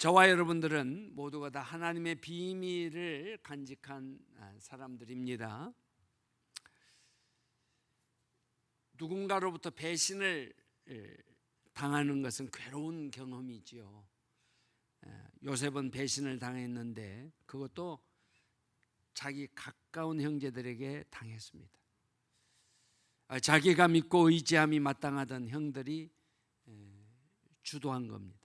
저와 여러분들은 모두가 다 하나님의 비밀을 간직한 사람들입니다. 누군가로부터 배신을 당하는 것은 괴로운 경험이지요. 요셉은 배신을 당했는데 그것도 자기 가까운 형제들에게 당했습니다. 자기가 믿고 의지함이 마땅하던 형들이 주도한 겁니다.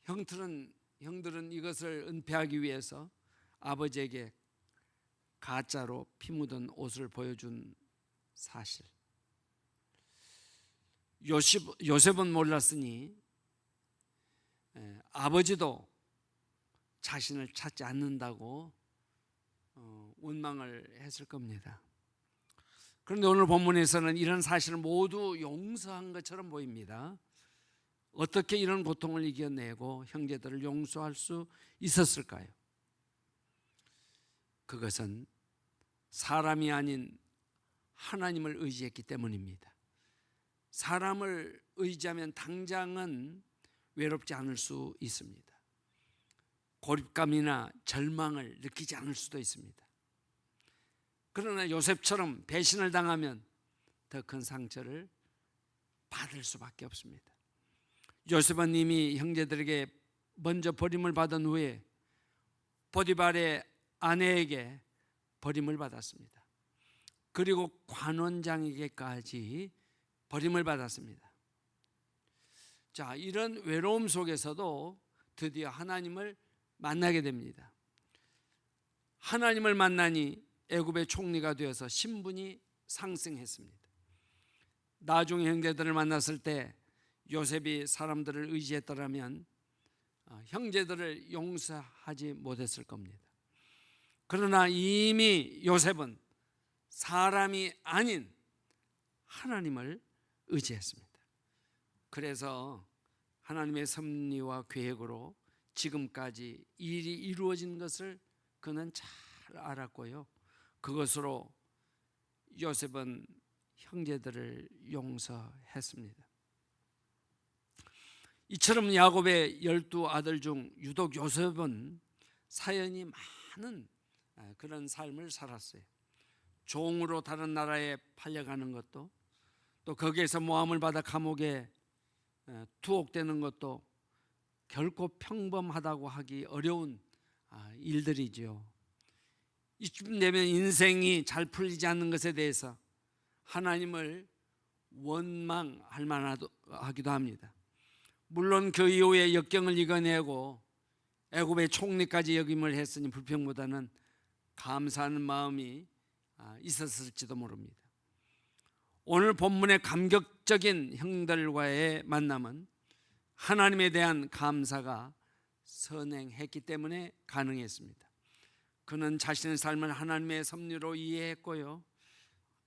형들은 이것을 은폐하기 위해서 아버지에게 가짜로 피 묻은 옷을 보여준 사실. 요셉은 몰랐으니 아버지도 자신을 찾지 않는다고 원망을 했을 겁니다. 그런데 오늘 본문에서는 이런 사실을 모두 용서한 것처럼 보입니다. 어떻게 이런 고통을 이겨내고 형제들을 용서할 수 있었을까요? 그것은 사람이 아닌 하나님을 의지했기 때문입니다. 사람을 의지하면 당장은 외롭지 않을 수 있습니다. 고립감이나 절망을 느끼지 않을 수도 있습니다. 그러나 요셉처럼 배신을 당하면 더 큰 상처를 받을 수밖에 없습니다. 요셉은 이미 형제들에게 먼저 버림을 받은 후에 보디발의 아내에게 버림을 받았습니다. 그리고 관원장에게까지 버림을 받았습니다. 자, 이런 외로움 속에서도 드디어 하나님을 만나게 됩니다. 하나님을 만나니 애굽의 총리가 되어서 신분이 상승했습니다. 나중에 형제들을 만났을 때 요셉이 사람들을 의지했더라면 형제들을 용서하지 못했을 겁니다. 그러나 이미 요셉은 사람이 아닌 하나님을 의지했습니다. 그래서 하나님의 섭리와 계획으로 지금까지 일이 이루어진 것을 그는 잘 알았고요. 그것으로 요셉은 형제들을 용서했습니다. 이처럼 야곱의 12아들 중 유독 요셉은 사연이 많은 그런 삶을 살았어요. 종으로 다른 나라에 팔려가는 것도, 또 거기에서 모함을 받아 감옥에 투옥되는 것도 결코 평범하다고 하기 어려운 일들이죠. 이쯤 되면 인생이 잘 풀리지 않는 것에 대해서 하나님을 원망할 만하기도 합니다. 물론 그 이후에 역경을 이겨내고 애굽의 총리까지 역임을 했으니 불평보다는 감사하는 마음이 있었을지도 모릅니다. 오늘 본문의 감격적인 형들과의 만남은 하나님에 대한 감사가 선행했기 때문에 가능했습니다. 그는 자신의 삶을 하나님의 섭리로 이해했고요,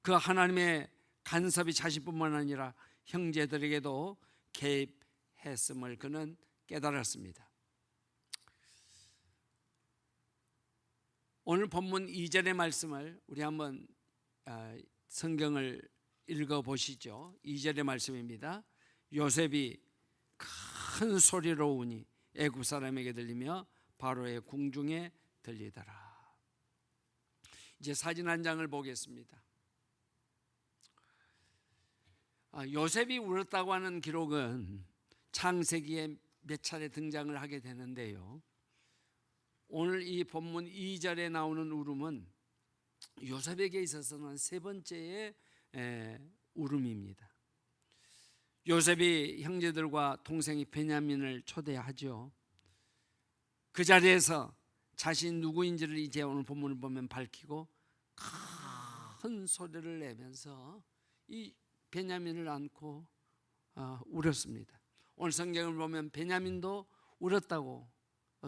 그 하나님의 간섭이 자신뿐만 아니라 형제들에게도 개입했음을 그는 깨달았습니다. 오늘 본문 2절의 말씀을 우리 한번 성경을 읽어보시죠. 2절의 말씀입니다. 요셉이 큰 소리로 우니 애굽 사람에게 들리며 바로의 궁중에 들리더라. 이제 사진 한 장을 보겠습니다. 요셉이 울었다고 하는 기록은 창세기에 몇 차례 등장을 하게 되는데요, 오늘 이 본문 2절에 나오는 울음은 요셉에게 있어서는 세 번째의 울음입니다. 요셉이 형제들과 동생이 베냐민을 초대하죠. 그 자리에서 자신 누구인지를 이제 오늘 본문을 보면 밝히고 큰 소리를 내면서 이 베냐민을 안고 울었습니다. 오늘 성경을 보면 베냐민도 울었다고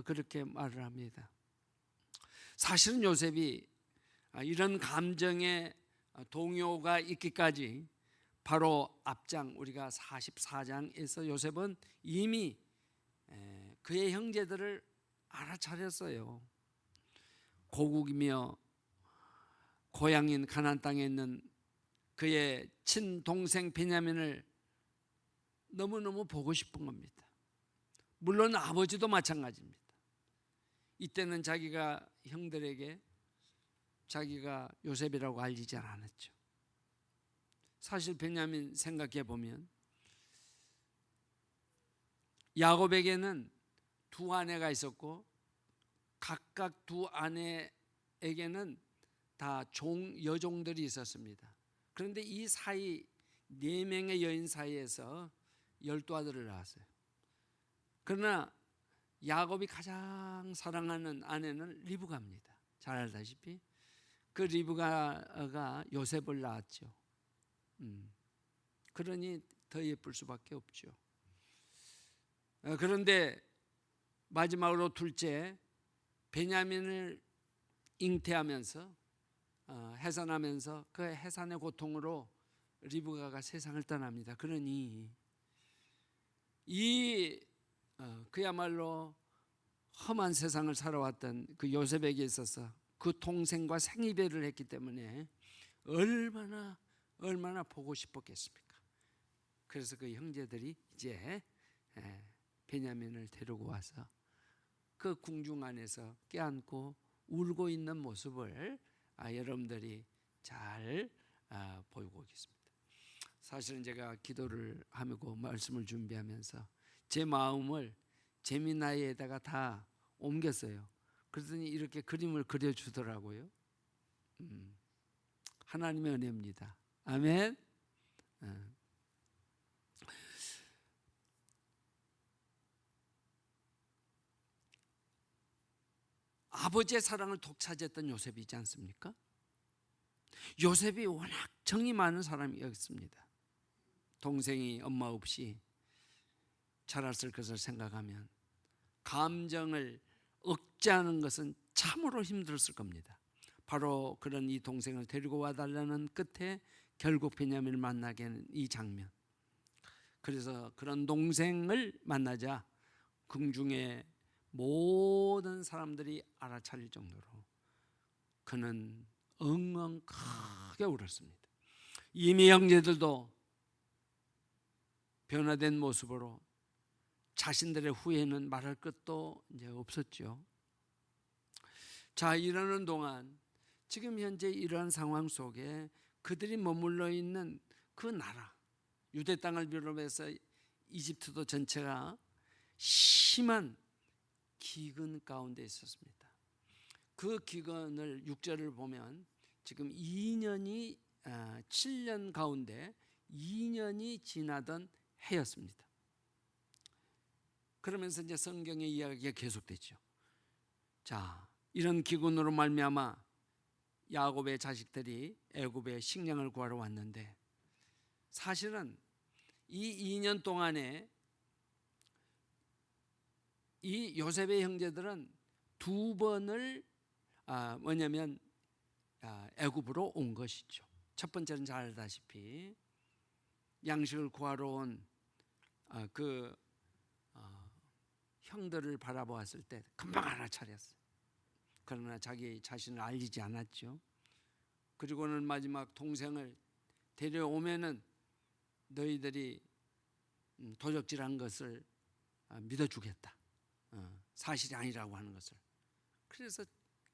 그렇게 말을 합니다. 사실은 요셉이 이런 감정의 동요가 있기까지 바로 앞장 우리가 44장에서 요셉은 이미 그의 형제들을 알아차렸어요. 고국이며 고향인 가나안 땅에 있는 그의 친동생 베냐민을 너무너무 보고 싶은 겁니다. 물론 아버지도 마찬가지입니다. 이때는 자기가 형들에게 자기가 요셉이라고 알리지 않았죠. 사실 베냐민 생각해 보면 야곱에게는 두 아내가 있었고 각각 두 아내에게는 다 여종들이 있었습니다. 그런데 이 사이 4명의 여인 사이에서 12아들을 낳았어요. 그러나 야곱이 가장 사랑하는 아내는 리브가입니다. 잘 알다시피 그 리브가가 요셉을 낳았죠. 그러니 더 예쁠 수밖에 없죠. 그런데 마지막으로 둘째 베냐민을 잉태하면서 해산하면서 그 해산의 고통으로 리브가가 세상을 떠납니다. 그러니 그야말로 험한 세상을 살아왔던 그 요셉에게 있어서 그 동생과 생이별을 했기 때문에 얼마나 보고 싶었겠습니까? 그래서 그 형제들이 이제 베냐민을 데리고 와서 그 궁중 안에서 껴안고 울고 있는 모습을 여러분들이 잘 보이고 계십니다. 사실은 제가 기도를 하고 말씀을 준비하면서 제 마음을 제미나이에다가 다 옮겼어요. 그러더니 이렇게 그림을 그려주더라고요. 하나님의 은혜입니다. 아멘. 아버지의 사랑을 독차지했던 요셉이지 않습니까? 요셉이 워낙 정이 많은 사람이었습니다. 동생이 엄마 없이 자랐을 것을 생각하면 감정을 억제하는 것은 참으로 힘들었을 겁니다. 바로 그런 이 동생을 데리고 와달라는 끝에 결국 베냐민을 만나게 하는 이 장면. 그래서 그런 동생을 만나자 궁중의 모든 사람들이 알아차릴 정도로 그는 엉엉 크게 울었습니다. 이미 형제들도 변화된 모습으로 자신들의 후회는 말할 것도 이제 없었죠. 자, 이러는 동안 지금 현재 이러한 상황 속에 그들이 머물러 있는 그 나라 유대 땅을 비롯해서 이집트도 전체가 심한 기근 가운데 있었습니다. 그 기근을 6절을 보면 지금 7년 가운데 2년이 지나던 해였습니다. 그러면서 이제 성경의 이야기가 계속되죠. 자, 이런 기근으로 말미암아 야곱의 자식들이 애굽에 식량을 구하러 왔는데 사실은 이 2년 동안에 이 요셉의 형제들은 2번을 애굽으로 온 것이죠. 첫 번째는 잘 알다시피 양식을 구하러 온 형들을 바라보았을 때 금방 알아차렸어요. 그러나 자기 자신을 알리지 않았죠. 그리고는 마지막 동생을 데려오면은 너희들이 도적질한 것을 믿어주겠다. 사실이 아니라고 하는 것을. 그래서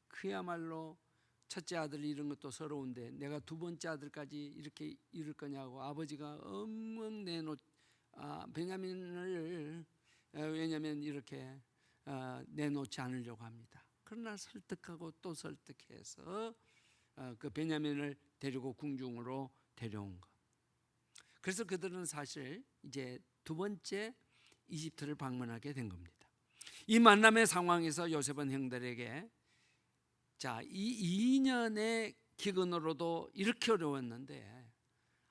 그야말로 첫째 아들을 잃은 것도 서러운데 내가 두 번째 아들까지 이렇게 잃을 거냐고 아버지가 엉엉 베냐민을 왜냐하면 이렇게 내놓지 않으려고 합니다. 그러나 설득하고 또 설득해서 그 베냐민을 데리고 궁중으로 데려온 것. 그래서 그들은 사실 이제 두 번째 이집트를 방문하게 된 겁니다. 이 만남의 상황에서 요셉은 형들에게 자, 이 2년의 기근으로도 이렇게 어려웠는데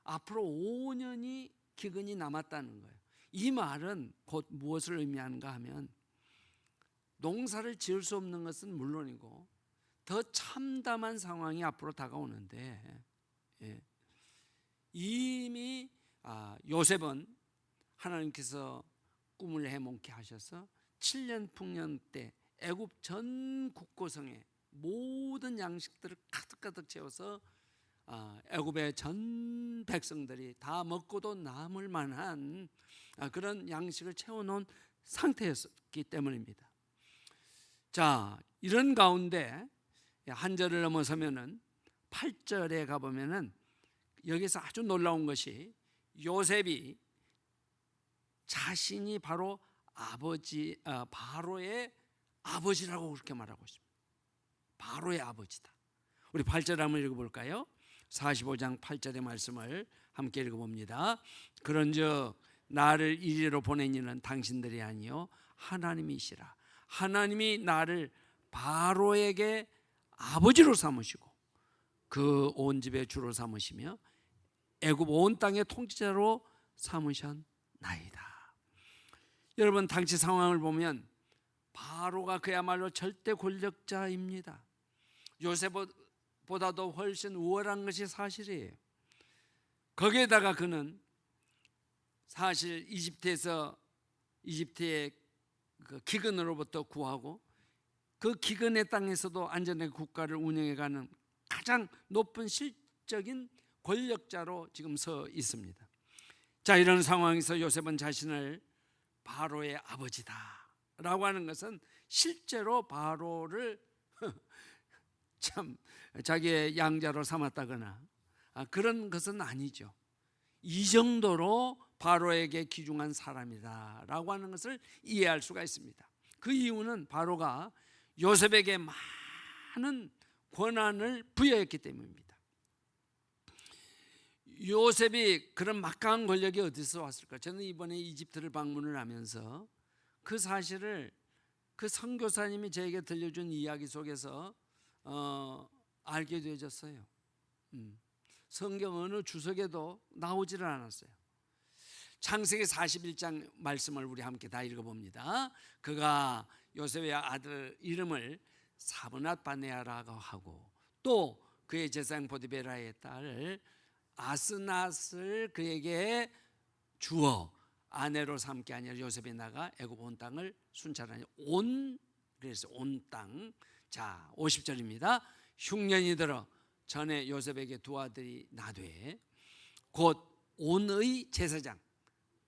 앞으로 5년이 기근이 남았다는 거예요. 이 말은 곧 무엇을 의미하는가 하면 농사를 지을 수 없는 것은 물론이고 더 참담한 상황이 앞으로 다가오는데 이미 요셉은 하나님께서 꿈을 해몽케 하셔서 7년 풍년 때 애굽 전 국고성에 모든 양식들을 가득가득 채워서 애굽의 전 백성들이 다 먹고도 남을 만한 그런 양식을 채워놓은 상태였기 때문입니다. 자, 이런 가운데 한 절을 넘어서면은 8절에 가보면은 여기서 아주 놀라운 것이 요셉이 자신이 바로 바로의 아버지라고 그렇게 말하고 있습니다. 바로의 아버지다. 우리 8절 한번 읽어볼까요? 45장 8절의 말씀을 함께 읽어봅니다. 그런즉 나를 이리로 보낸 이는 당신들이 아니요 하나님이시라. 하나님이 나를 바로에게 아버지로 삼으시고 그 온 집의 주로 삼으시며 애굽 온 땅의 통치자로 삼으셨나이다. 여러분, 당시 상황을 보면 바로가 그야말로 절대 권력자입니다. 요셉보다도 훨씬 우월한 것이 사실이에요. 거기에다가 그는 사실 이집트의 그 기근으로부터 구하고 그 기근의 땅에서도 안전하게 국가를 운영해가는 가장 높은 실적인 권력자로 지금 서 있습니다. 자, 이런 상황에서 요셉은 자신을 바로의 아버지다라고 하는 것은 실제로 바로를 참 자기의 양자로 삼았다거나 그런 것은 아니죠. 이 정도로 바로에게 귀중한 사람이다라고 하는 것을 이해할 수가 있습니다. 그 이유는 바로가 요셉에게 많은 권한을 부여했기 때문입니다. 요셉이 그런 막강한 권력이 어디서 왔을까? 저는 이번에 이집트를 방문을 하면서 그 사실을 그 선교사님이 저에게 들려준 이야기 속에서 알게 되어졌어요. 성경 어느 주석에도 나오지를 않았어요. 창세기 41장 말씀을 우리 함께 다 읽어봅니다. 그가 요셉의 아들 이름을 사브낫 바네아라고 하고 또 그의 제사장 보디베라의 딸 아스낫을 그에게 주어 아내로 삼게 아니라 요셉이 나가 애굽 온 땅을 순찰하니 그래서 온 땅. 자, 50절입니다. 흉년이 들어 전에 요셉에게 두 아들이 나되 곧 온의 제사장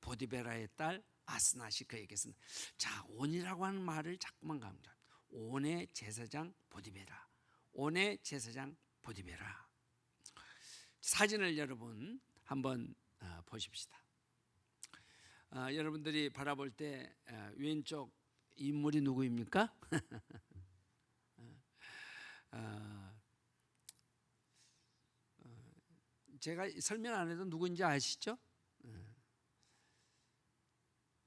보디베라의 딸 아스낫이 그에게 쓴. 자, 온이라고 하는 말을 자꾸만 강조합니다. 온의 제사장 보디베라, 온의 제사장 보디베라. 사진을 여러분 한번 보십시다. 여러분들이 바라볼 때 왼쪽 인물이 누구입니까? 제가 설명 안 해도 누구인지 아시죠?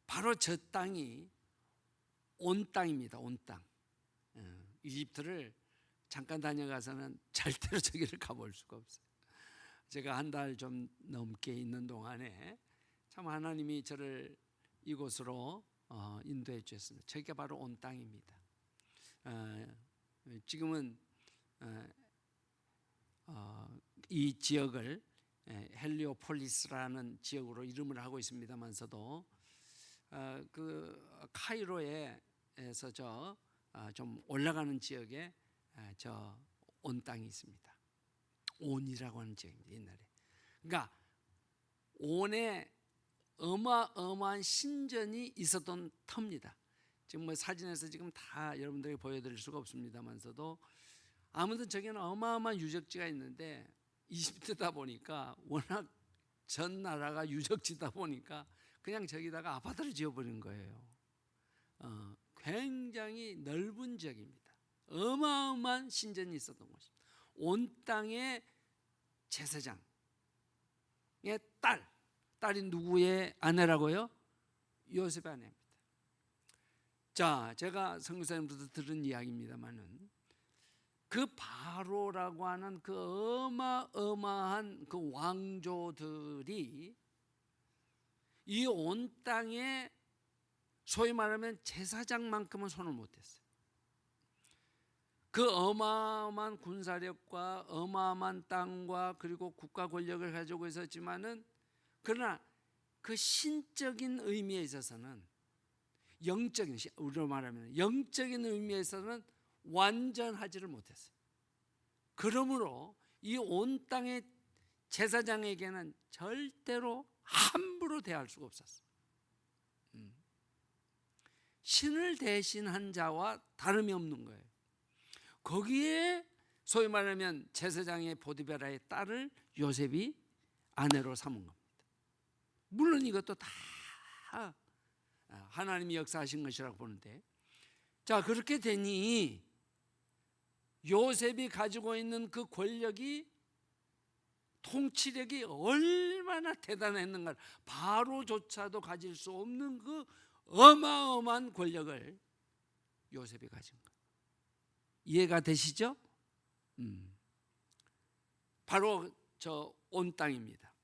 바로 저 땅이 온 땅입니다. 온 땅. 이집트를 잠깐 다녀가서는 절대로 저기를 가볼 수가 없어요. 제가 한 달 좀 넘게 있는 동안에 참 하나님이 저를 이곳으로 인도해 주셨습니다. 저기가 바로 온 땅입니다. 지금은 이 지역을 헬리오폴리스라는 지역으로 이름을 하고 있습니다만서도 그 카이로에서 좀 올라가는 지역에 저 온 땅이 있습니다. 온이라고 하는 지역입니다. 옛날에. 그러니까 온에 어마어마한 신전이 있었던 터입니다. 지금 뭐 사진에서 지금 다 여러분들에게 보여드릴 수가 없습니다만서도 아무튼 저기는 어마어마한 유적지가 있는데 이집트다 보니까 워낙 전 나라가 유적지다 보니까 그냥 저기다가 아파트를 지어버린 거예요. 굉장히 넓은 지역입니다. 어마어마한 신전이 있었던 곳입니다. 온 땅의 제사장의 딸이 누구의 아내라고요? 요셉의 아내입니다. 자, 제가 선교사님부터 들은 이야기입니다만은 그 바로라고 하는 그 어마어마한 그 왕조들이 이 온 땅에 소위 말하면 제사장만큼은 손을 못 댔어요. 그 어마어마한 군사력과 어마어마한 땅과 그리고 국가 권력을 가지고 있었지만은 그러나 그 신적인 의미에 있어서는 영적인, 우리로 말하면 영적인 의미에 있어서는 완전하지를 못했어요. 그러므로 이 온 땅의 제사장에게는 절대로 함부로 대할 수가 없었어요. 신을 대신한 자와 다름이 없는 거예요. 거기에 소위 말하면 제사장의 보디베라의 딸을 요셉이 아내로 삼은 겁니다. 물론 이것도 다 하나님이 역사하신 것이라고 보는데, 자, 그렇게 되니 요셉이 가지고 있는 그 권력이, 통치력이 얼마나 대단했는가, 바로조차도 가질 수 없는 그 어마어마한 권력을 요셉이 가진 거예요. 이해가 되시죠? 바로 저 온 땅입니다.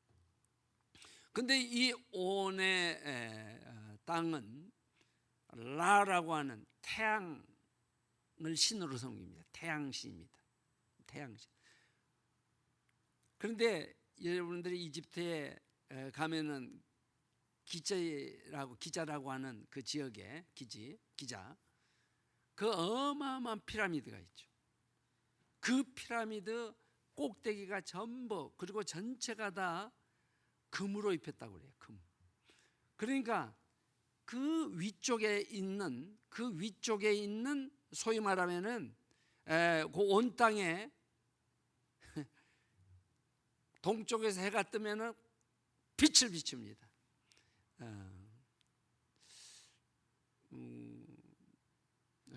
근데 이 온의 땅은 라라고 하는 태양을 신으로 섬깁니다. 태양신입니다. 태양신. 그런데 여러분들이 이집트에 가면은 기자라고 하는 그 지역에 기자, 그 어마어마한 피라미드가 있죠. 그 피라미드 꼭대기가 전부, 그리고 전체가 다 금으로 입혔다고 그래요. 금. 그러니까 그 위쪽에 있는 소위 말하면은 그 온 땅에 동쪽에서 해가 뜨면은 빛을 비춥니다.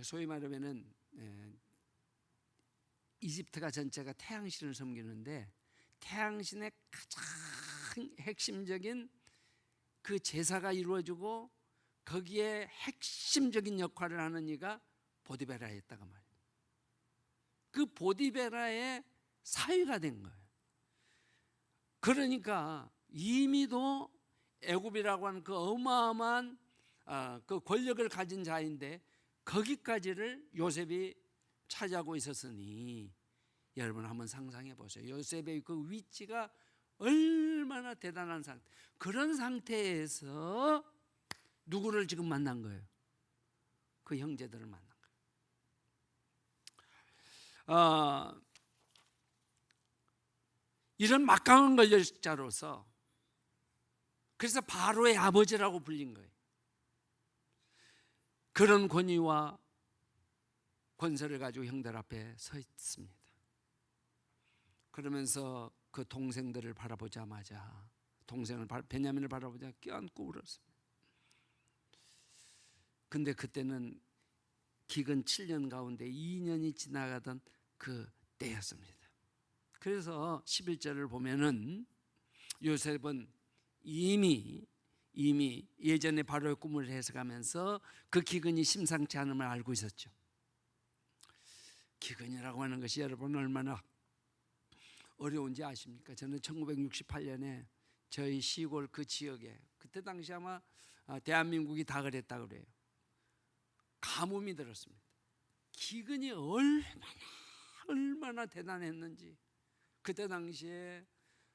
소위 말하면은 이집트가 전체가 태양신을 섬기는데, 태양신의 가장 핵심적인 그 제사가 이루어지고 거기에 핵심적인 역할을 하는 이가 보디베라였다고 말이에요. 그 보디베라의 사위가 된 거예요. 그러니까 이미도 애굽이라고 하는 그 어마어마한 그 권력을 가진 자인데 거기까지를 요셉이 차지하고 있었으니, 여러분 한번 상상해 보세요. 요셉의 그 위치가 얼마나 대단한 상태. 그런 상태에서 누구를 지금 만난 거예요? 그 형제들을 만난 거예요. 이런 막강한 권력자로서, 그래서 바로의 아버지라고 불린 거예요. 그런 권위와 권세를 가지고 형들 앞에 서 있습니다. 그러면서 그 동생들을 바라보자마자, 베냐민을 바라보자 껴안고 울었습니다. 근데 그때는 기근 7년 가운데 2년이 지나가던 그 때였습니다. 그래서 11절을 보면은 요셉은 이미 예전에 바로의 꿈을 해석하면서 그 기근이 심상치 않음을 알고 있었죠. 기근이라고 하는 것이 여러분 얼마나 어려운지 아십니까? 저는 1968년에 저희 시골 그 지역에, 그때 당시 아마 대한민국이 다 그랬다 그래요. 가뭄이 들었습니다. 기근이 얼마나 대단했는지, 그때 당시에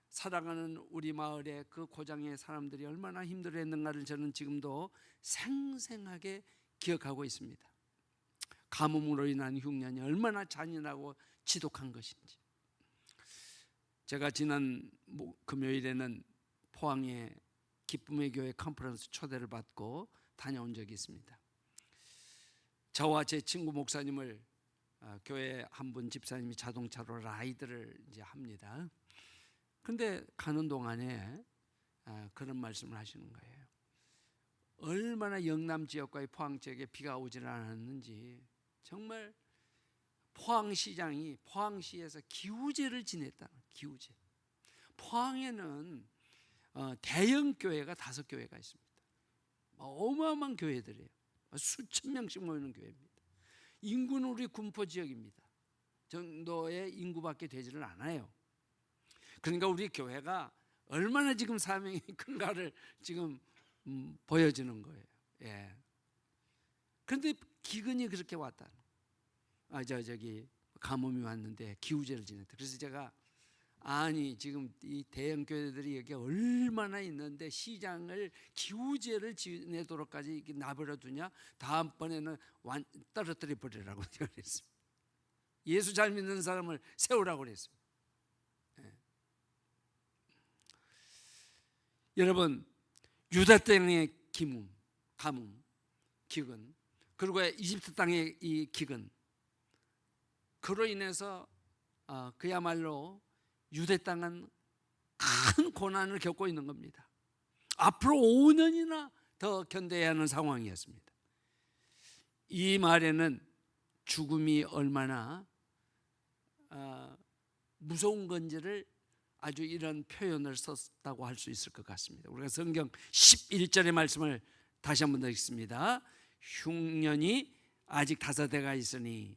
살아가는 우리 마을의 그 고장의 사람들이 얼마나 힘들어했는가를 저는 지금도 생생하게 기억하고 있습니다. 가뭄으로 인한 흉년이 얼마나 잔인하고 지독한 것인지. 제가 지난 금요일에는 포항의 기쁨의 교회 컨퍼런스 초대를 받고 다녀온 적이 있습니다. 저와 제 친구 목사님을 교회 한 분 집사님이 자동차로 라이드를 이제 합니다. 근데 가는 동안에 그런 말씀을 하시는 거예요. 얼마나 영남 지역과 포항 지역에 비가 오질 않았는지, 정말 포항시에서 기우제를 지냈다는, 기우제. 포항에는 대형 교회가 5교회가 있습니다. 어마어마한 교회들이에요. 수천 명씩 모이는 교회입니다. 인구는 우리 군포 지역입니다. 정도의 인구밖에 되지를 않아요. 그러니까 우리 교회가 얼마나 지금 사명이 큰가를 지금 보여주는 거예요. 예. 그런데 기근이 그렇게 왔다. 저기 가뭄이 왔는데 기우제를 지냈다. 그래서 제가 지금 이 대형 교회들이 여기 얼마나 있는데 시장을 기우제를 지내도록까지 이렇게 놔버려 두냐? 다음번에는 떨어뜨려 버리라고 제가 그랬습니다. 예수 잘 믿는 사람을 세우라고 그랬습니다. 예. 여러분, 유다 땅의 가뭄, 기근, 그리고 이집트 땅의 이 기근, 그로 인해서 그야말로 유대 땅은 큰 고난을 겪고 있는 겁니다. 앞으로 5년이나 더 견뎌야 하는 상황이었습니다. 이 말에는 죽음이 얼마나 무서운 건지를 아주 이런 표현을 썼다고 할 수 있을 것 같습니다. 우리가 성경 11절의 말씀을 다시 한번 더 읽습니다. 흉년이 아직 5해가 있으니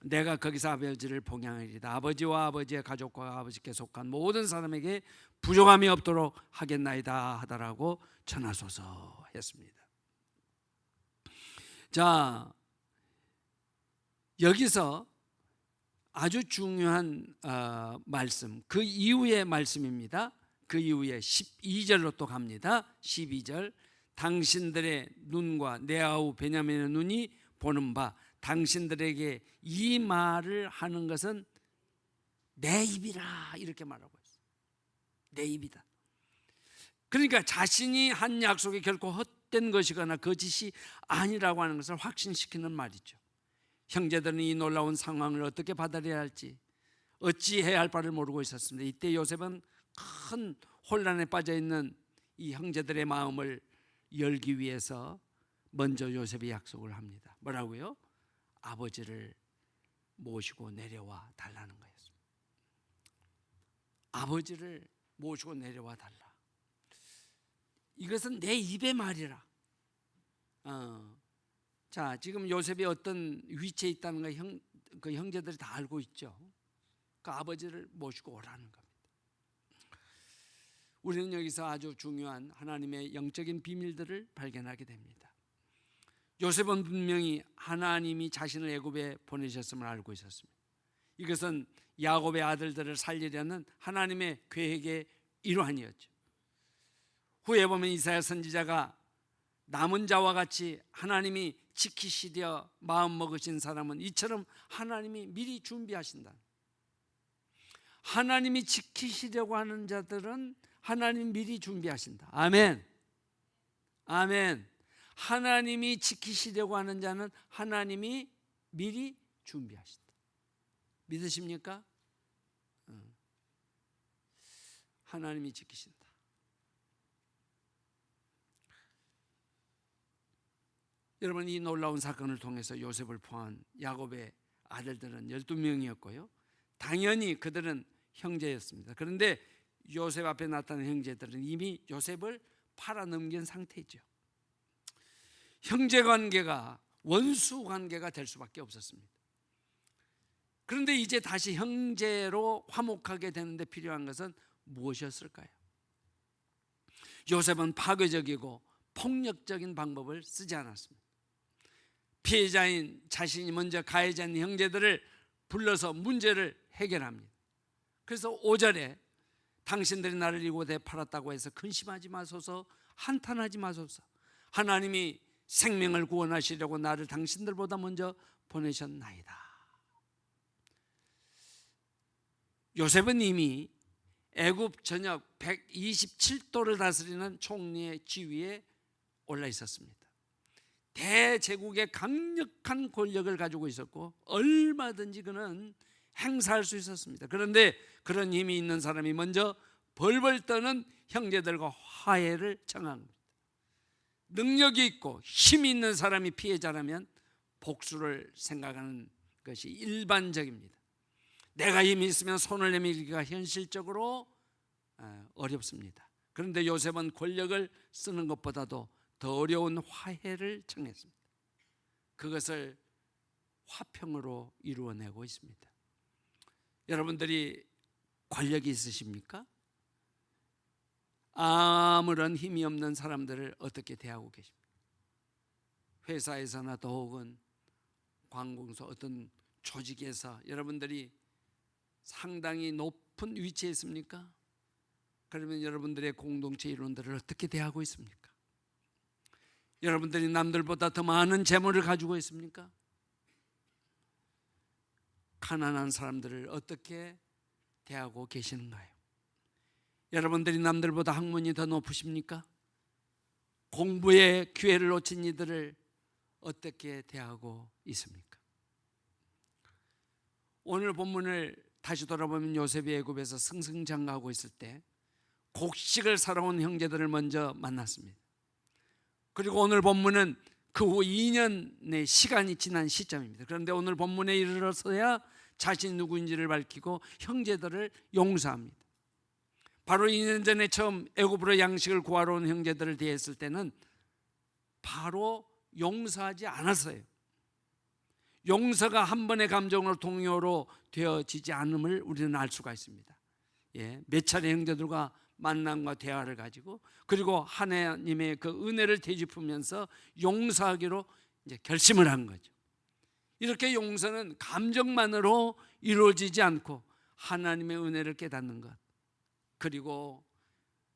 내가 거기서 아버지를 봉양하리이다. 아버지와 아버지의 가족과 아버지께 속한 모든 사람에게 부족함이 없도록 하겠나이다 하더라고 전하소서 했습니다. 자, 여기서 아주 중요한 말씀, 그 이후의 말씀입니다. 그 이후에 12절로 또 갑니다. 12절, 당신들의 눈과 내 아우 베냐민의 눈이 보는 바, 당신들에게 이 말을 하는 것은 내 입이라, 이렇게 말하고 있어요. 내 입이다. 그러니까 자신이 한 약속이 결코 헛된 것이거나 거짓이 아니라고 하는 것을 확신시키는 말이죠. 형제들은 이 놀라운 상황을 어떻게 받아들여야 할지, 어찌해야 할 바를 모르고 있었습니다. 이때 요셉은 큰 혼란에 빠져 있는 이 형제들의 마음을 열기 위해서 먼저 요셉이 약속을 합니다. 뭐라고요? 아버지를 모시고 내려와 달라는 거였습니다. 아버지를 모시고 내려와 달라. 이것은 내 입의 말이라. 자, 지금 요셉이 어떤 위치에 있다는 거 그 형제들이 다 알고 있죠. 그 아버지를 모시고 오라는 겁니다. 우리는 여기서 아주 중요한 하나님의 영적인 비밀들을 발견하게 됩니다. 요셉은 분명히 하나님이 자신을 애굽에 보내셨음을 알고 있었습니다. 이것은 야곱의 아들들을 살리려는 하나님의 계획의 일환이었죠. 후에 보면 이사야 선지자가 남은 자와 같이 하나님이 지키시려 마음 먹으신 사람은 이처럼 하나님이 미리 준비하신다. 하나님이 지키시려고 하는 자들은 하나님 미리 준비하신다. 아멘. 아멘. 하나님이 지키시려고 하는 자는 하나님이 미리 준비하신다. 믿으십니까? 하나님이 지키신다. 여러분, 이 놀라운 사건을 통해서 요셉을 포함한 야곱의 아들들은 12명이었고요. 당연히 그들은 형제였습니다. 그런데 요셉 앞에 나타난 형제들은 이미 요셉을 팔아넘긴 상태죠. 형제관계가 원수관계가 될 수밖에 없었습니다. 그런데 이제 다시 형제로 화목하게 되는데 필요한 것은 무엇이었을까요? 요셉은 파괴적이고 폭력적인 방법을 쓰지 않았습니다. 피해자인 자신이 먼저 가해자인 형제들을 불러서 문제를 해결합니다. 그래서 5절에 당신들이 나를 이곳에 팔았다고 해서 근심하지 마소서, 한탄하지 마소서. 하나님이 생명을 구원하시려고 나를 당신들보다 먼저 보내셨나이다. 요셉은 이미 애굽 전역 127도를 다스리는 총리의 지위에 올라 있었습니다. 대제국의 강력한 권력을 가지고 있었고 얼마든지 그는 행사할 수 있었습니다. 그런데 그런 힘이 있는 사람이 먼저 벌벌 떠는 형제들과 화해를 청합니다. 능력이 있고 힘이 있는 사람이 피해자라면 복수를 생각하는 것이 일반적입니다. 내가 힘이 있으면 손을 내밀기가 현실적으로 어렵습니다. 그런데 요셉은 권력을 쓰는 것보다도 더 어려운 화해를 청했습니다. 그것을 화평으로 이루어내고 있습니다. 여러분들이 권력이 있으십니까? 아무런 힘이 없는 사람들을 어떻게 대하고 계십니까? 회사에서나 혹은 관공서 어떤 조직에서 여러분들이 상당히 높은 위치에 있습니까? 그러면 여러분들의 공동체 이론들을 어떻게 대하고 있습니까? 여러분들이 남들보다 더 많은 재물을 가지고 있습니까? 가난한 사람들을 어떻게 대하고 계시는가요? 여러분들이 남들보다 학문이 더 높으십니까? 공부의 기회를 놓친 이들을 어떻게 대하고 있습니까? 오늘 본문을 다시 돌아보면 요셉이 애굽에서 승승장구하고 있을 때 곡식을 사러 온 형제들을 먼저 만났습니다. 그리고 오늘 본문은 그 후 2년의 시간이 지난 시점입니다. 그런데 오늘 본문에 이르러서야 자신이 누구인지를 밝히고 형제들을 용서합니다. 바로 2년 전에 처음 애굽으로 양식을 구하러 온 형제들을 대했을 때는 바로 용서하지 않았어요. 용서가 한 번의 감정으로 동요로 되어지지 않음을 우리는 알 수가 있습니다. 몇 차례 형제들과 만남과 대화를 가지고 그리고 하나님의 그 은혜를 되짚으면서 용서하기로 이제 결심을 한 거죠. 이렇게 용서는 감정만으로 이루어지지 않고 하나님의 은혜를 깨닫는 것, 그리고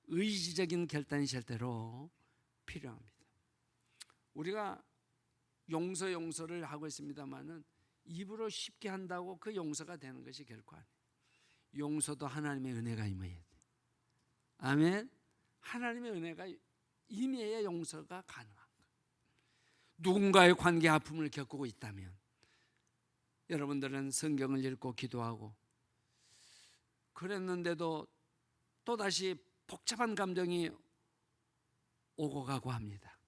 의지적인 결단이 절대로 필요합니다. 우리가 용서를 하고 있습니다만은 입으로 쉽게 한다고 그 용서가 되는 것이 결코 아니에요. 용서도 하나님의 은혜가 임해야 돼요. 아멘. 하나님의 은혜가 임해야 용서가 가능한 거예요. 누군가의 관계 아픔을 겪고 있다면 여러분들은 성경을 읽고 기도하고 그랬는데도 또다시 복잡한 감정이 오고 가고 합니다.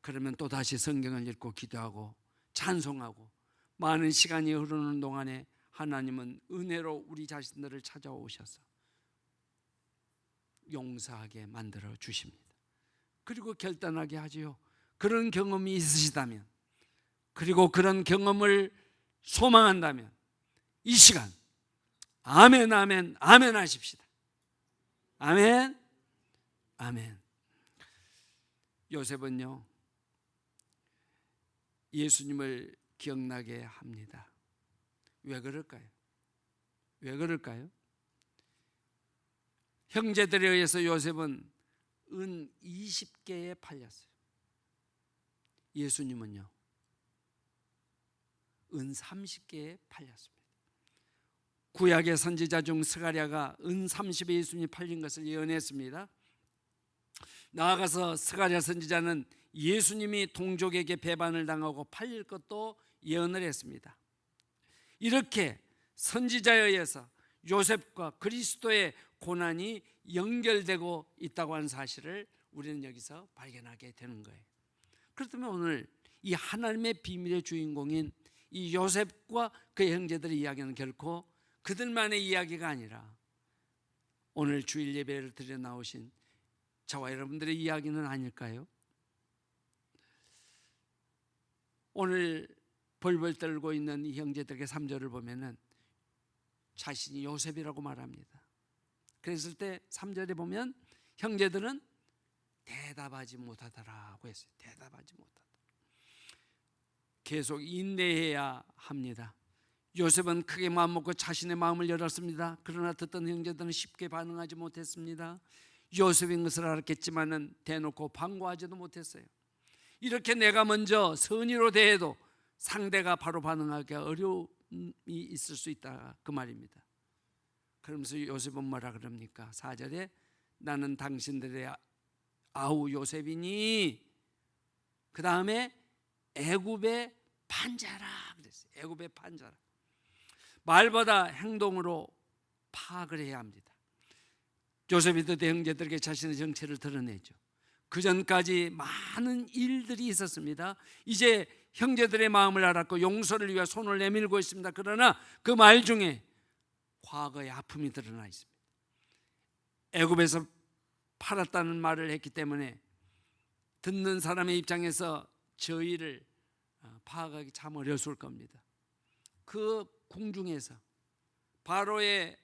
그러면 또다시 성경을 읽고 기도하고 찬송하고 많은 시간이 흐르는 동안에 하나님은 은혜로 우리 자신들을 찾아오셔서 용서하게 만들어 주십니다. 그리고 결단하게 하지요. 그런 경험이 있으시다면, 그리고 그런 경험을 소망한다면 이 시간 아멘 아멘 아멘 하십시다. 아멘 아멘. 요셉은요 예수님을 기억나게 합니다. 왜 그럴까요? 왜 그럴까요? 형제들에 의해서 요셉은 은 20개에 팔렸어요. 예수님은요 은 30개에 팔렸습니다. 구약의 선지자 중 스가랴가 은 30에 예수님이 팔린 것을 예언했습니다. 나아가서 스가랴 선지자는 예수님이 동족에게 배반을 당하고 팔릴 것도 예언을 했습니다. 이렇게 선지자에 의해서 요셉과 그리스도의 고난이 연결되고 있다고 하는 사실을 우리는 여기서 발견하게 되는 거예요. 그렇다면 오늘 이 하나님의 비밀의 주인공인 이 요셉과 그의 형제들의 이야기는 결코 그들만의 이야기가 아니라 오늘 주일 예배를 드려 나오신 저와 여러분들의 이야기는 아닐까요? 오늘 벌벌 떨고 있는 이 형제들에게 3절을 보면은 자신이 요셉이라고 말합니다. 그랬을 때 3절에 보면 형제들은 대답하지 못하더라고 했어요. 대답하지 못하더라. 계속 인내해야 합니다. 요셉은 크게 마음먹고 자신의 마음을 열었습니다. 그러나 듣던 형제들은 쉽게 반응하지 못했습니다. 요셉인 것을 알았겠지만은 대놓고 반고하지도 못했어요. 이렇게 내가 먼저 선의로 대해도 상대가 바로 반응하기 어려움이 있을 수 있다 그 말입니다. 그러면서 요셉은 뭐라 그럽니까? 4절에 나는 당신들의 아우 요셉이니 그 다음에 애굽의 판자라 그랬어요. 애굽의 판자라. 말보다 행동으로 파악을 해야 합니다. 요셉이 때 형제들에게 자신의 정체를 드러내죠. 그 전까지 많은 일들이 있었습니다. 이제 형제들의 마음을 알았고 용서를 위해 손을 내밀고 있습니다. 그러나 그 말 중에 과거의 아픔이 드러나 있습니다. 애굽에서 팔았다는 말을 했기 때문에 듣는 사람의 입장에서 저희를 파악하기 참 어려웠을 겁니다. 그 궁중에서 바로의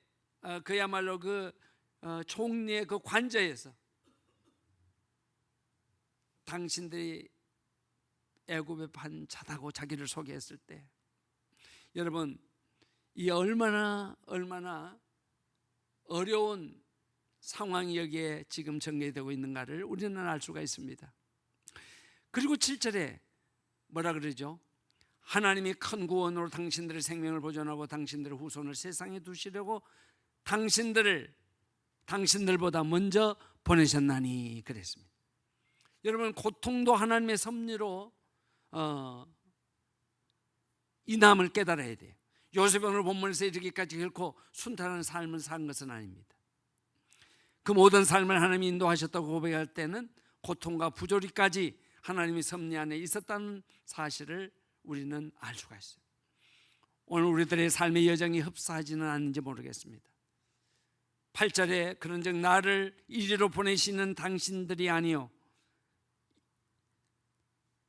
그야말로 그 총리의 그 관저에서 당신들이 애굽에 판자다고 자기를 소개했을 때 여러분 이 얼마나 어려운 상황이 여기에 지금 전개되고 있는가를 우리는 알 수가 있습니다. 그리고 7절에 뭐라 그러죠? 하나님이 큰 구원으로 당신들의 생명을 보존하고 당신들의 후손을 세상에 두시려고 당신들보다 먼저 보내셨나니 그랬습니다. 여러분 고통도 하나님의 섭리로 이 남을 깨달아야 돼요. 요셉은 오늘 본문에서 이렇게까지 결코 순탄한 삶을 산 것은 아닙니다. 그 모든 삶을 하나님이 인도하셨다고 고백할 때는 고통과 부조리까지 하나님이 섭리 안에 있었다는 사실을 우리는 알 수가 있어요. 오늘 우리들의 삶의 여정이 흡사하지는 않는지 모르겠습니다. 8절에 그런즉 나를 이리로 보내시는 당신들이 아니요,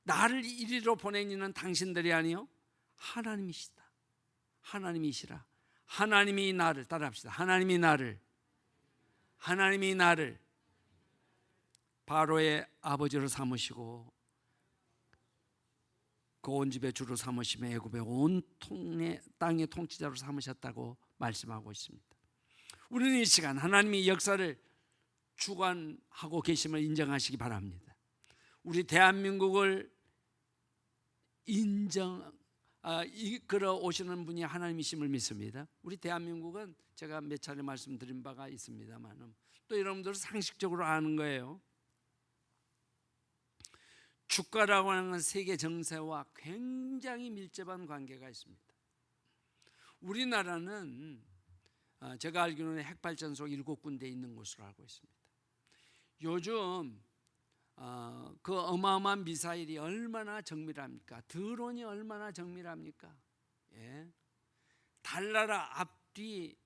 나를 이리로 보내시는 당신들이 아니요 하나님이시다. 하나님이시라. 하나님이 나를, 따라합시다. 하나님이 나를 바로의 아버지로 삼으시고 그 온 집의 주로 삼으시며 애굽의 온 땅의 통치자로 삼으셨다고 말씀하고 있습니다. 우리는 이 시간 하나님이 역사를 주관하고 계심을 인정하시기 바랍니다. 우리 대한민국을 이끌어 오시는 분이 하나님이심을 믿습니다. 우리 대한민국은 제가 몇 차례 말씀드린 바가 있습니다만 또 여러분들 상식적으로 아는 거예요. 주가라고 하는 건 세계 정세와 굉장히 밀접한 관계가 있습니다. 우리나라는 제가 알기로는 핵발전소 7군데 있는 것으로 알고 있습니다. 요즘 그 어마어마한 미사일이 얼마나 정밀합니까? 드론이 얼마나 정밀합니까? 예. 달나라 앞뒤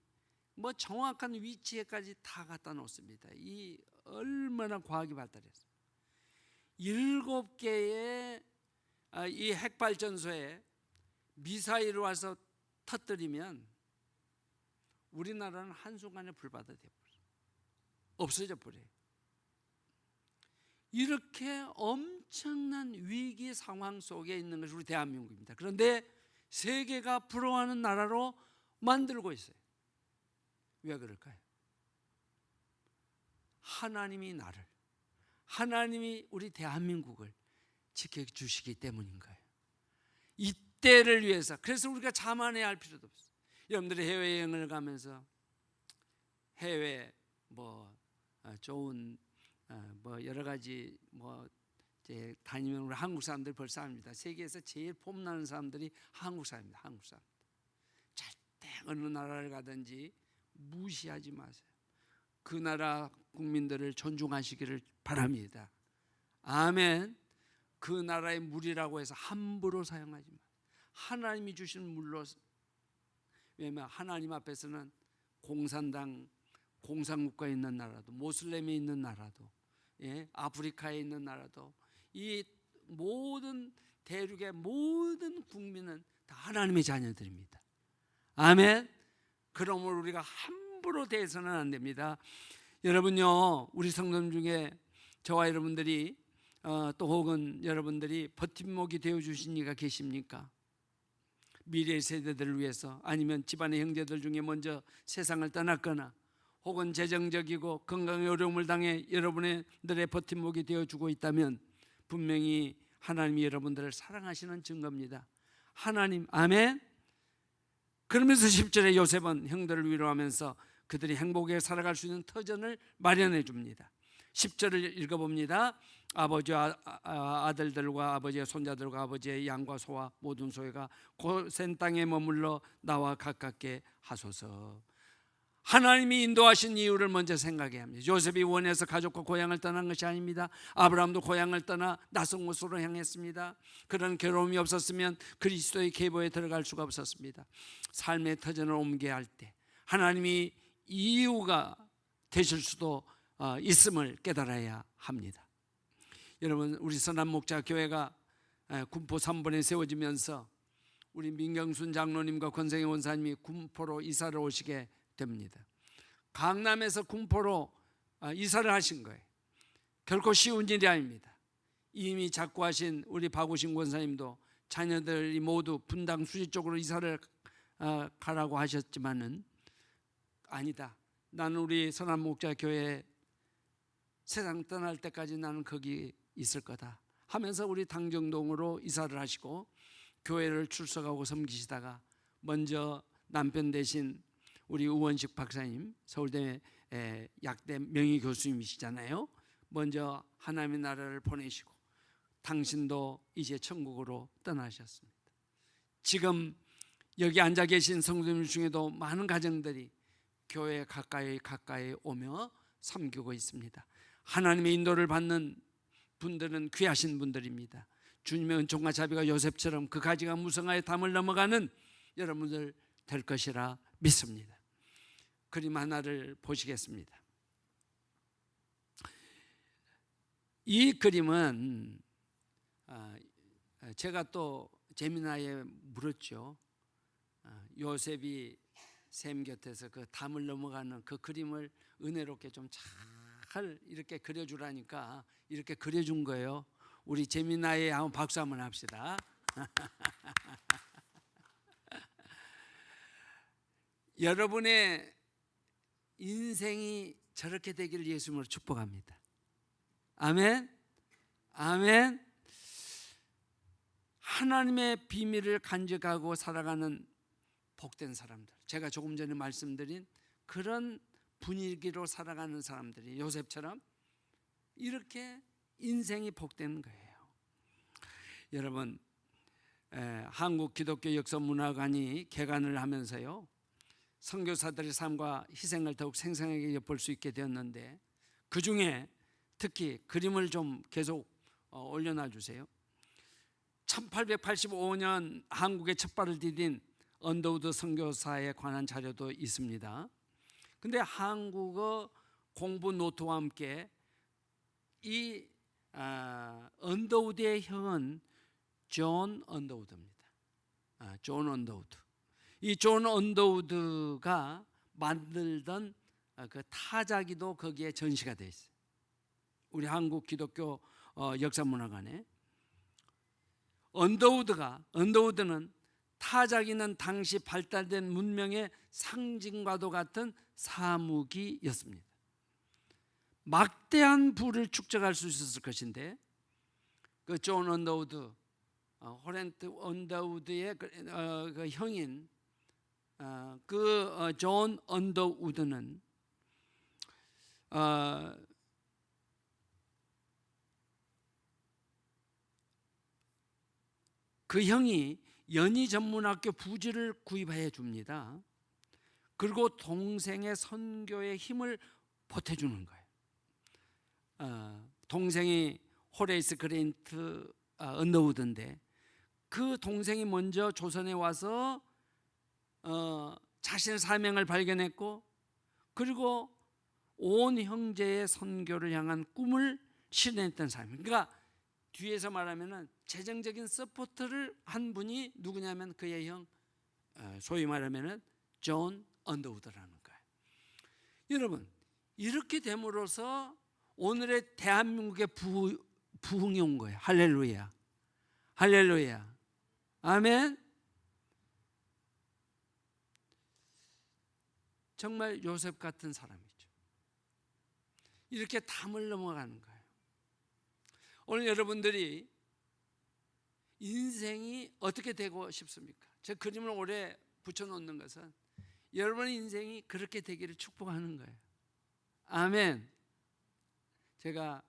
뭐 정확한 위치에까지 다 갖다 놓습니다. 이 얼마나 과학이 발달했어요. 7개의 이 핵발전소에 미사일을 와서 터뜨리면 우리나라는 한순간에 불바다 되어버려요. 없어져 버려요. 이렇게 엄청난 위기 상황 속에 있는 것이 우리 대한민국입니다. 그런데 세계가 부러워하는 나라로 만들고 있어요. 왜 그럴까요? 하나님이 우리 대한민국을 지켜주시기 때문인 거예요. 이때를 위해서. 그래서 우리가 자만해야 할 필요도 없어요. 여러분들이 해외여행을 가면서 해외 좋은 여러 가지 이제 다니면 우리 한국 사람들 벌써 압니다. 세계에서 제일 폼나는 사람들이 한국 사람입니다. 한국 사람. 절대 어느 나라를 가든지 무시하지 마세요. 그 나라 국민들을 존중하시기를 바랍니다. 아멘. 그 나라의 물이라고 해서 함부로 사용하지 마세요. 하나님이 주신 물로. 왜냐하면 하나님 앞에서는 공산당, 공산국가에 있는 나라도, 모슬렘에 있는 나라도, 아프리카에 있는 나라도, 이 모든 대륙의 모든 국민은 다 하나님의 자녀들입니다. 아멘. 그러므로 우리가 함부로 대해서는 안 됩니다. 여러분요, 우리 성도님 중에 저와 여러분들이 또 혹은 여러분들이 버팀목이 되어주신 이가 계십니까? 미래 세대들을 위해서, 아니면 집안의 형제들 중에 먼저 세상을 떠났거나 혹은 재정적이고 건강의 어려움을 당해 여러분들의 버팀목이 되어주고 있다면 분명히 하나님이 여러분들을 사랑하시는 증거입니다. 하나님, 아멘. 그러면서 10절에 요셉은 형들을 위로하면서 그들이 행복하게 살아갈 수 있는 터전을 마련해 줍니다. 10절을 읽어봅니다. 아버지와 아들들과 아버지의 손자들과 아버지의 양과 소와 모든 소유가 고센 땅에 머물러 나와 가깝게 하소서. 하나님이 인도하신 이유를 먼저 생각해야 합니다. 요셉이 원해서 가족과 고향을 떠난 것이 아닙니다. 아브라함도 고향을 떠나 낯선 곳으로 향했습니다. 그런 괴로움이 없었으면 그리스도의 계보에 들어갈 수가 없었습니다. 삶의 터전을 옮겨야 할 때 하나님이 이유가 되실 수도 있음을 깨달아야 합니다. 여러분, 우리 선한 목자 교회가 군포 3번에 세워지면서 우리 민경순 장로님과 권성희 원사님이 군포로 이사를 오시게 됩니다. 강남에서 군포로 이사를 하신 거예요. 결코 쉬운 일이 아닙니다. 이미 작고하신 우리 박우신 권사님도 자녀들이 모두 분당 수지 쪽으로 이사를 가라고 하셨지만은 아니다. 나는 우리 선한 목자 교회 세상 떠날 때까지 나는 거기 있을 거다 하면서 우리 당정동으로 이사를 하시고 교회를 출석하고 섬기시다가 먼저 남편 대신 우리 우원식 박사님, 서울대 약대 명예 교수님이시잖아요. 먼저 하나님의 나라를 보내시고 당신도 이제 천국으로 떠나셨습니다. 지금 여기 앉아 계신 성도님 중에도 많은 가정들이 교회에 가까이 오며 섬기고 있습니다. 하나님의 인도를 받는 분들은 귀하신 분들입니다. 주님의 은총과 자비가 요셉처럼 그 가지가 무성하에 담을 넘어가는 여러분들 될 것이라 믿습니다. 그림 하나를 보시겠습니다. 이 그림은 제가 또 제미나에 물었죠. 요셉이 샘 곁에서 그 담을 넘어가는 그 그림을 은혜롭게 좀 잘 이렇게 그려주라니까 이렇게 그려준 거예요. 우리 제미나에 한번 박수 한번 합시다. 여러분의 인생이 저렇게 되기를 예수님으로 축복합니다. 아멘. 아멘. 하나님의 비밀을 간직하고 살아가는 복된 사람들, 제가 조금 전에 말씀드린 그런 분위기로 살아가는 사람들이 요셉처럼 이렇게 인생이 복된 거예요. 여러분, 한국 기독교 역사문화관이 개관을 하면서요, 선교사들의 삶과 희생을 더욱 생생하게 엿볼 수 있게 되었는데, 그 중에 특히 그림을 좀 계속 올려놔 주세요. 1885년 한국에 첫 발을 디딘 언더우드 선교사에 관한 자료도 있습니다. 근데 한국어 공부 노트와 함께 이 언더우드의 형은 존 언더우드입니다. 존 언더우드. 이 존 언더우드가 만들던 그 타자기도 거기에 전시가 되어 있어요. 우리 한국 기독교 역사문화관에 언더우드는 타자기는 당시 발달된 문명의 상징과도 같은 사무기였습니다. 막대한 부를 축적할 수 있었을 것인데 그 존 언더우드, 호렌트 언더우드의 그 형인 그 존 언더우드는 그 형이 연희전문학교 부지를 구입해 줍니다. 그리고 동생의 선교에 힘을 보태주는 거예요. 동생이 호레이스 그랜트 언더우드인데 그 동생이 먼저 조선에 와서 자신의 사명을 발견했고, 그리고 온 형제의 선교를 향한 꿈을 실현했던 사람입니다. 그러니까 뒤에서 말하면은 재정적인 서포트를 한 분이 누구냐면 그의 형, 소위 말하면은 존 언더우드라는 거예요. 여러분, 이렇게 됨으로써 오늘의 대한민국의 부흥이 온 거예요. 할렐루야, 할렐루야, 아멘. 정말 요셉 같은 사람이죠. 이렇게 담을 넘어가는 거예요. 오늘 여러분들이 인생이 어떻게 되고 싶습니까? 제 그림을 오래 붙여놓는 것은 여러분의 인생이 그렇게 되기를 축복하는 거예요. 아멘. 제가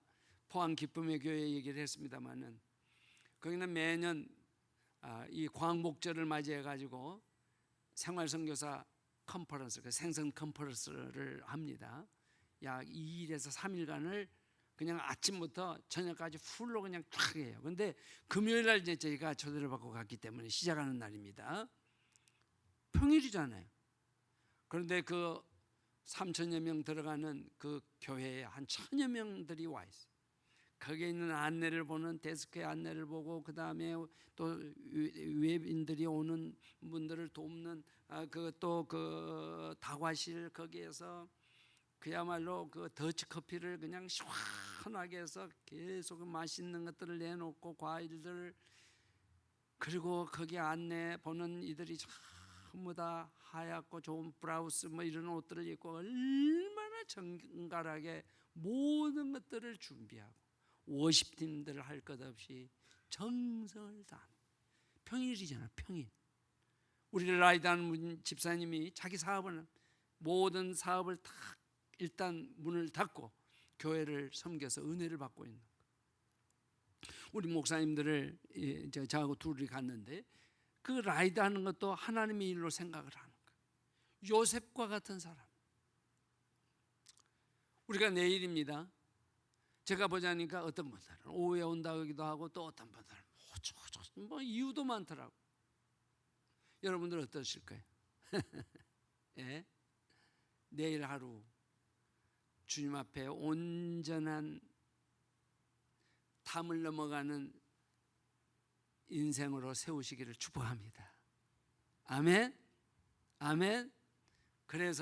포항 기쁨의 교회 얘기를 했습니다마는 거기는 매년 이 광복절을 맞이해가지고 생활선교사 컨퍼런스, 그 생선 컨퍼런스를 합니다. 약 2일에서 3일간을 그냥 아침부터 저녁까지 풀로 그냥 쫙 해요. 그런데 금요일 날 이제 저희가 초대를 받고 갔기 때문에 시작하는 날입니다. 평일이잖아요. 그런데 그 3,000여 명 들어가는 그 교회에 한 1,000여 명들이 와 있어요. 거기에 있는 안내를 보는 데스크의 안내를 보고, 그 다음에 또 외빈들이 오는 분들을 돕는 그 다과실, 거기에서 그야말로 그 더치 커피를 그냥 시원하게 해서 계속 맛있는 것들을 내놓고, 과일들, 그리고 거기 안내 보는 이들이 전부 다 하얗고 좋은 브라우스 뭐 이런 옷들을 입고 얼마나 정갈하게 모든 것들을 준비하고, 워십팀들 할 것 없이 정성을 다. 평일이잖아, 평일. 우리를 라이드하는 집사님이 자기 사업을, 모든 사업을 다 일단 문을 닫고 교회를 섬겨서 은혜를 받고 있는 거예요. 우리 목사님들을 저하고 둘이 갔는데 그 라이드 하는 것도 하나님의 일로 생각을 하는 거예요. 요셉과 같은 사람. 우리가 내일입니다. 제가 보자니까 어떤 분들은 오후에 온다기도 하고 또 어떤 분들은 뭐 이유도 많더라고. 여러분들 어떠실까요? 예? 내일 하루 주님 앞에 온전한 담을 넘어가는 인생으로 세우시기를 축복합니다. 아멘. 아멘. 그래서